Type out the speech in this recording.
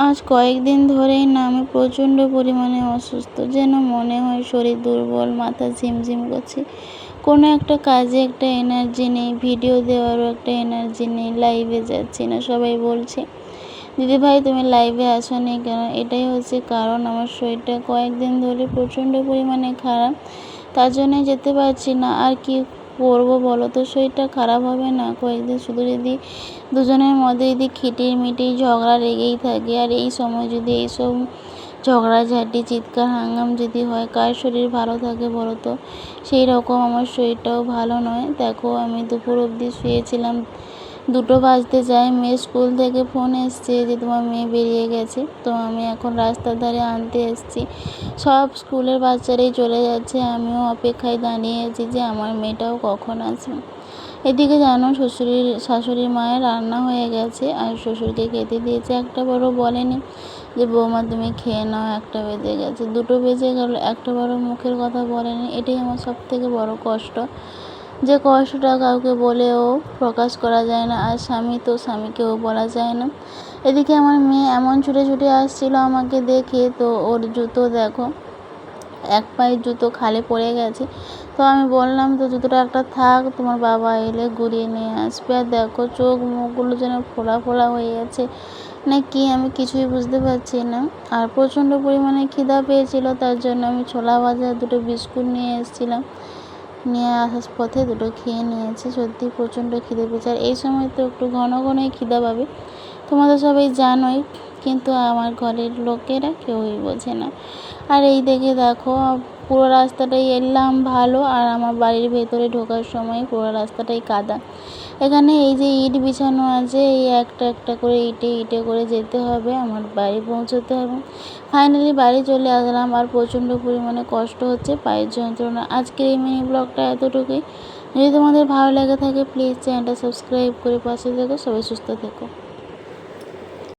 আজ কয়েকদিন ধরেই না আমি প্রচণ্ড পরিমাণে অসুস্থ, যেন মনে হয় শরীর দুর্বল, মাথা ঝিমঝিম করছে। কোনো একটা কাজে একটা এনার্জি নেই, ভিডিও দেওয়ারও একটা এনার্জি নেই, লাইভে যাচ্ছি না। সবাই বলছে, দিদিভাই তুমি লাইভে আসোনি কেন? এটাই হচ্ছে কারণ, আমার শরীরটা কয়েকদিন ধরে প্রচণ্ড পরিমাণে খারাপ, তার জন্যে যেতে পারছি না। আর কি করবো বলো তো, শরীরটা খারাপ হবে না? কয়েকদিন শুধু যদি দুজনের মধ্যে যদি খিটিমিটির ঝগড়া লেগেই থাকে, আর এই সময় যদি এইসব ঝগড়াঝাটি চিৎকার হাঙ্গাম যদি হয়, কার শরীর ভালো থাকে বলো তো? সেই রকম আমার শরীরটাও ভালো নয়। দেখো আমি দুপুর অবধি শুয়েছিলাম, 2টো বাজতে যায়, মেয়ের স্কুল থেকে ফোন এসছে যে তোমার মেয়ে বেরিয়ে গেছে। তো আমি এখন রাস্তার ধারে আনতে এসছি, সব স্কুলের বাচ্চারাই চলে যাচ্ছে, আমিও অপেক্ষায় দাঁড়িয়ে আছি যে আমার মেয়েটাও কখন আসবে। এদিকে জানো শাশুড়ির মায়ের রান্না হয়ে গেছে, আর শ্বশুরকে খেতে দিয়েছে। একটা বড় বলেনি যে বৌমা তুমি খেয়ে নাও, 1টা বেজে গেছে। 2টো বেজে গেল, একটা বড় মুখের কথা বলেনি। এটাই আমার সবথেকে বড় কষ্ট, যে কষ্টটা কাউকে বলেও প্রকাশ করা যায় না, আর স্বামীকেও বলা যায় না। এদিকে আমার মেয়ে এমন ছুটে ছুটে আসছিল আমাকে দেখে, তো ওর জুতো দেখো, এক পায়ের জুতো খালে পড়ে গেছে। তো আমি বললাম তো জুতোটা একটা থাক, তোমার বাবা এলে ঘুরিয়ে নিয়ে আসবে। আর দেখো চোখ মুখগুলো যেন ফোলা ফোলা হয়ে যাচ্ছে না কি, আমি কিছুই বুঝতে পারছি না। আর প্রচণ্ড পরিমাণে খিদা পেয়েছিল, তার জন্য আমি ছোলা ভাজা 2টো বিস্কুট নিয়ে এসেছিলাম, নিয়ে আসার পথে 2টো খেয়ে নিয়েছি। সত্যি প্রচণ্ড খিদে পেয়েছে, আর এই সময় তো একটু ঘন ঘনই খিদা পাবে, তোমরা সবাই জানোই, কিন্তু আমার ঘরের লোকেরা কেউই বোঝে না। আর এই দেখে দেখো পুরো রাস্তাটাই এলাম ভালো, আর আমার বাড়ির ভেতরে ঢোকার সময় পুরো রাস্তাটাই কাদা। এখানে এই যে ইট বিছানো আছে, এই একটা একটা করে ইটে করে যেতে হবে, আমার বাড়ি পৌঁছতে হবে। ফাইনালি বাড়ি চলে আসলাম, আর প্রচণ্ড পরিমাণে কষ্ট হচ্ছে, পায়ের যন্ত্রণা। আজকের এই মিনি ব্লগটা এতটুকুই। যদি তোমাদের ভালো লেগে থাকে প্লিজ চ্যানেলটা সাবস্ক্রাইব করে পাশে থেকো। সবাই সুস্থ থেকো।